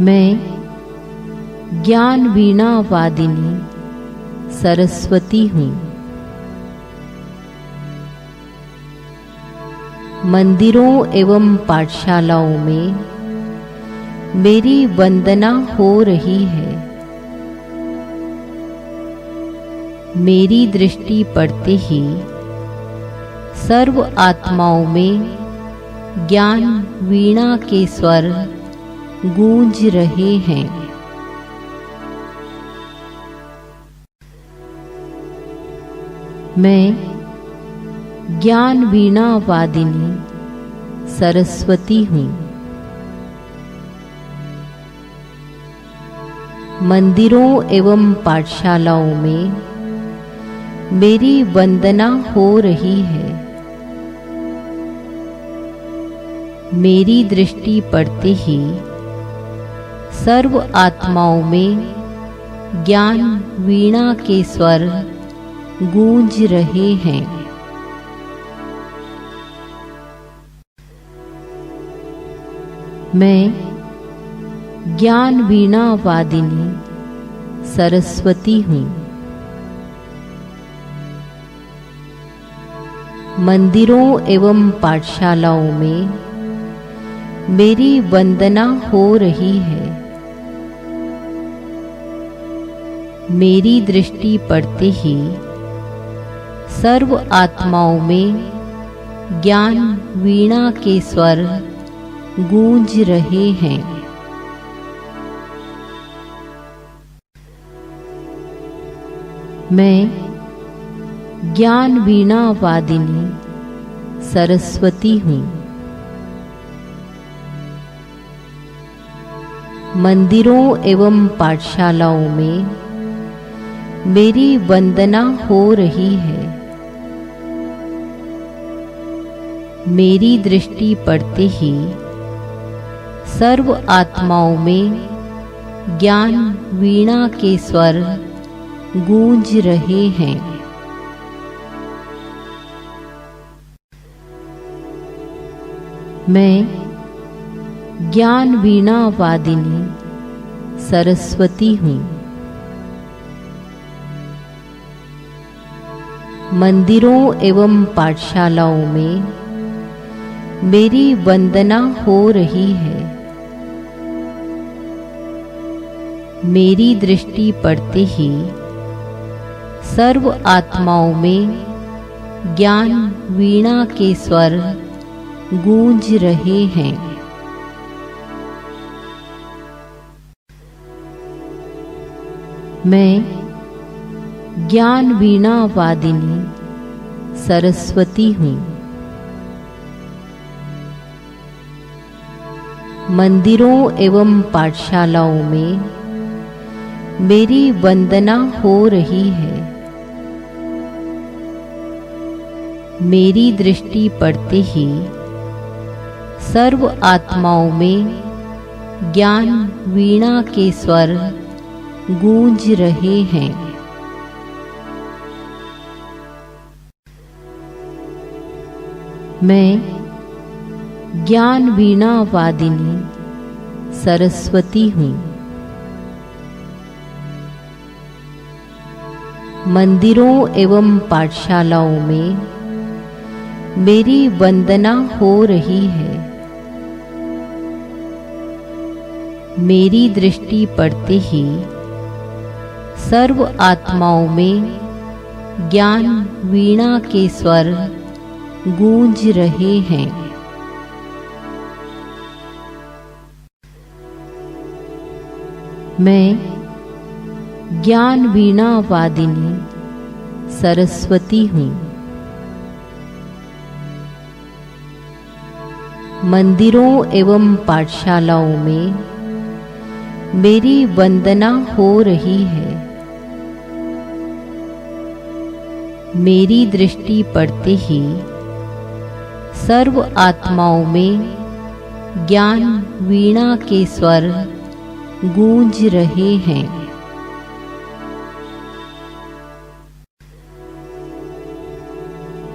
मैं ज्ञान वीणा वादिनी सरस्वती हूँ। मंदिरों एवं पाठशालाओं में मेरी वंदना हो रही है। मेरी दृष्टि पड़ते ही सर्व आत्माओं में ज्ञान वीणा के स्वर गूंज रहे हैं। मैं ज्ञान वीणा वादिनी सरस्वती हूँ। मंदिरों एवं पाठशालाओं में मेरी वंदना हो रही है। मेरी दृष्टि पड़ते ही सर्व आत्माओं में ज्ञान वीणा के स्वर गूंज रहे हैं। मैं ज्ञान वीणा वादिनी सरस्वती हूँ। मंदिरों एवं पाठशालाओं में मेरी वंदना हो रही है। मेरी दृष्टि पड़ते ही सर्व आत्माओं में ज्ञान वीणा के स्वर गूंज रहे हैं। मैं ज्ञान वीणा वादिनी सरस्वती हूँ। मंदिरों एवं पाठशालाओं में मेरी वंदना हो रही है। मेरी दृष्टि पड़ते ही सर्व आत्माओं में ज्ञान वीणा के स्वर गूंज रहे हैं। मैं ज्ञान वीणा वादिनी सरस्वती हूँ। मंदिरों एवं पाठशालाओं में मेरी वंदना हो रही है। मेरी दृष्टि पड़ते ही सर्व आत्माओं में ज्ञान वीणा के स्वर गूंज रहे हैं। मैं ज्ञान वीणा वादिनी सरस्वती हूँ। मंदिरों एवं पाठशालाओं में मेरी वंदना हो रही है। मेरी दृष्टि पड़ते ही सर्व आत्माओं में ज्ञान वीणा के स्वर गूंज रहे हैं। मैं ज्ञान वीणा वादिनी सरस्वती हूँ। मंदिरों एवं पाठशालाओं में मेरी वंदना हो रही है। मेरी दृष्टि पड़ते ही सर्व आत्माओं में ज्ञान वीणा के स्वर गूंज रहे हैं। मैं ज्ञान वीणा वादिनी सरस्वती हूँ। मंदिरों एवं पाठशालाओं में मेरी वंदना हो रही है। मेरी दृष्टि पड़ते ही सर्व आत्माओं में ज्ञान वीणा के स्वर गूंज रहे हैं।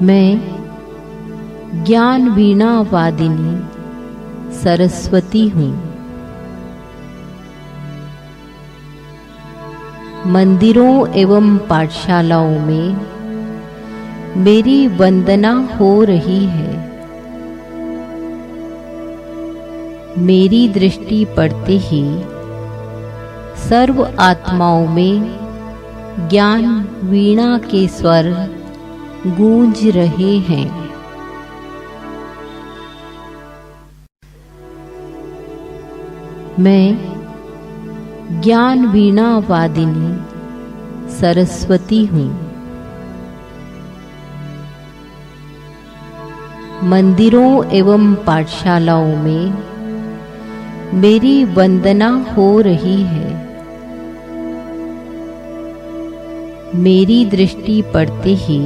मैं ज्ञान वीणा वादिनी सरस्वती हूँ। मंदिरों एवं पाठशालाओं में मेरी वंदना हो रही है। मेरी दृष्टि पड़ते ही सर्व आत्माओं में ज्ञान वीणा के स्वर गूंज रहे हैं। मैं ज्ञान वीणा वादिनी सरस्वती हूँ। मंदिरों एवं पाठशालाओं में मेरी वंदना हो रही है। मेरी दृष्टि पड़ते ही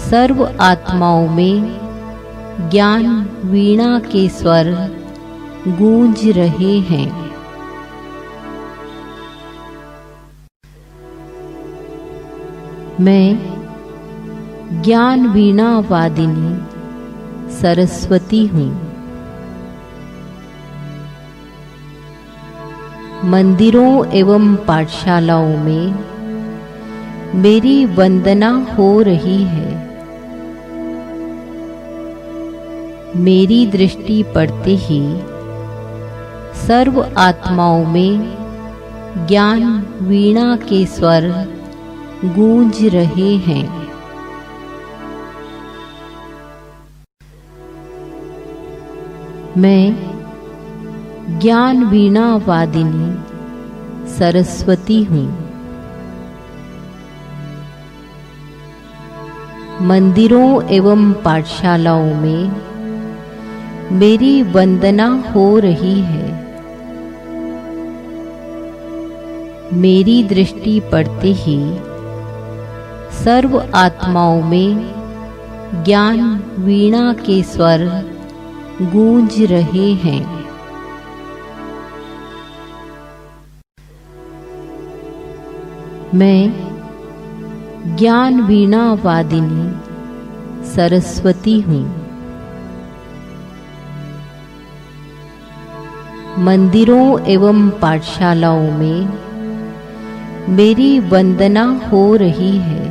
सर्व आत्माओं में ज्ञान वीणा के स्वर गूंज रहे हैं। मैं ज्ञान वीणा वादिनी सरस्वती हूँ। मंदिरों एवं पाठशालाओं में मेरी वंदना हो रही है। मेरी दृष्टि पड़ते ही सर्व आत्माओं में ज्ञान वीणा के स्वर गूंज रहे हैं। मैं ज्ञान वीणा वादिनी सरस्वती हूँ। मंदिरों एवं पाठशालाओं में मेरी वंदना हो रही है। मेरी दृष्टि पड़ते ही सर्व आत्माओं में ज्ञान वीणा के स्वर गूंज रहे हैं। मैं ज्ञान वीणा वादिनी सरस्वती हूँ। मंदिरों एवं पाठशालाओं में मेरी वंदना हो रही है।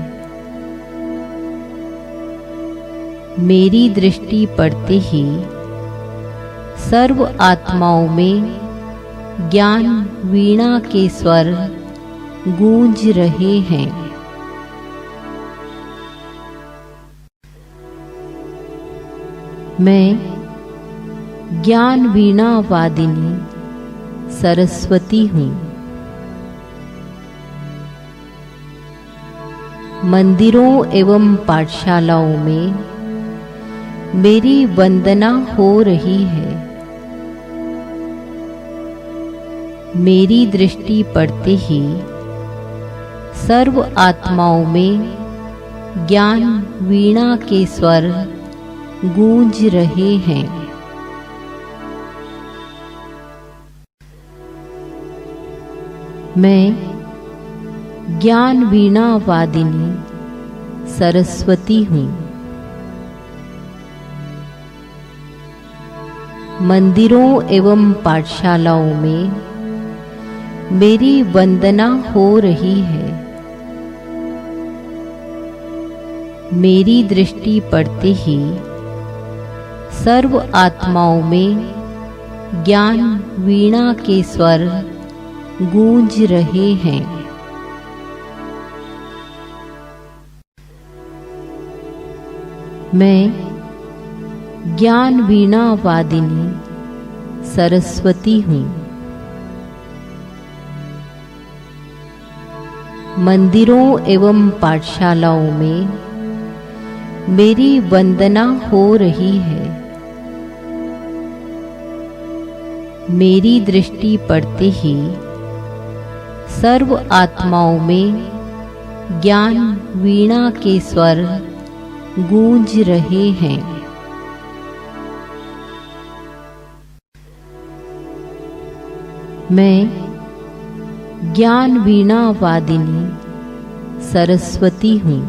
मेरी दृष्टि पड़ते ही सर्व आत्माओं में ज्ञान वीणा के स्वर गूंज रहे हैं। मैं ज्ञान वीणा वादिनी सरस्वती हूँ। मंदिरों एवं पाठशालाओं में मेरी वंदना हो रही है। मेरी दृष्टि पड़ते ही सर्व आत्माओं में ज्ञान वीणा के स्वर गूंज रहे हैं। मैं ज्ञान वीणा वादिनी सरस्वती हूँ। मंदिरों एवं पाठशालाओं में मेरी वंदना हो रही है। मेरी दृष्टि पड़ते ही सर्व आत्माओं में ज्ञान वीणा के स्वर गूंज रहे हैं। मैं ज्ञान वीणा वादिनी सरस्वती हूँ। मंदिरों एवं पाठशालाओं में मेरी वंदना हो रही है। मेरी दृष्टि पड़ते ही सर्व आत्माओं में ज्ञान वीणा के स्वर गूंज रहे हैं। मैं ज्ञान वीणा वादिनी सरस्वती हूँ।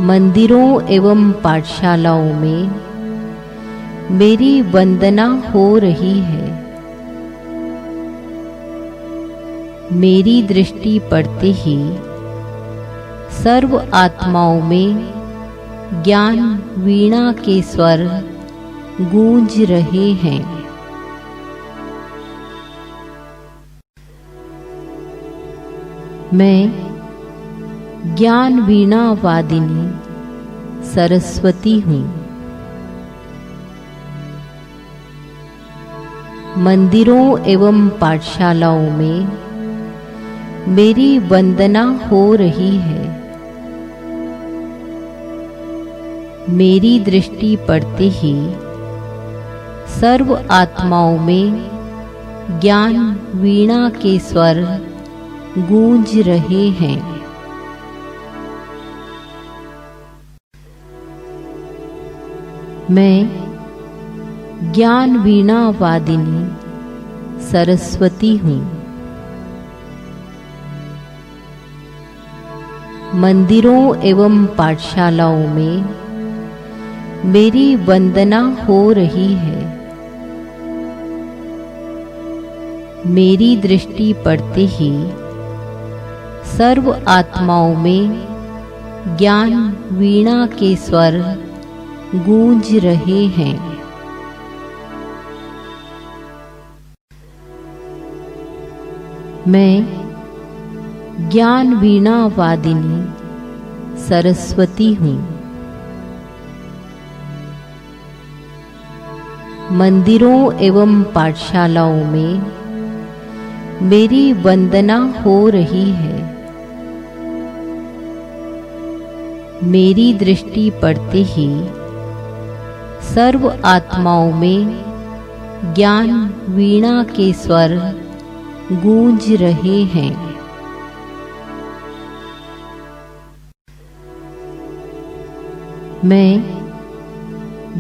मंदिरों एवं पाठशालाओं में मेरी वंदना हो रही है। मेरी दृष्टि पड़ते ही सर्व आत्माओं में ज्ञान वीणा के स्वर गूंज रहे हैं। मैं ज्ञान वीणा वादिनी सरस्वती हूँ। मंदिरों एवं पाठशालाओं में मेरी वंदना हो रही है। मेरी दृष्टि पड़ते ही सर्व आत्माओं में ज्ञान वीणा के स्वर गूंज रहे हैं। मैं ज्ञान वीणा वादिनी सरस्वती हूँ। मंदिरों एवं पाठशालाओं में मेरी वंदना हो रही है। मेरी दृष्टि पड़ते ही सर्व आत्माओं में ज्ञान वीणा के स्वर गूंज रहे हैं। मैं ज्ञान वीणा वादिनी सरस्वती हूँ। मंदिरों एवं पाठशालाओं में मेरी वंदना हो रही है। मेरी दृष्टि पड़ते ही सर्व आत्माओं में ज्ञान वीणा के स्वर गूंज रहे हैं। मैं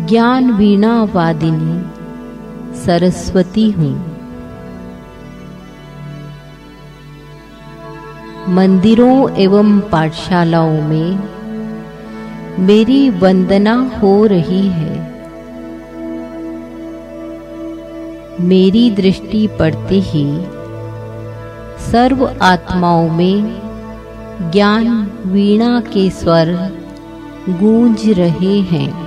ज्ञान वीणा वादिनी सरस्वती हूँ। मंदिरों एवं पाठशालाओं में मेरी वंदना हो रही है। मेरी दृष्टि पड़ते ही सर्व आत्माओं में ज्ञान वीणा के स्वर गूंज रहे हैं।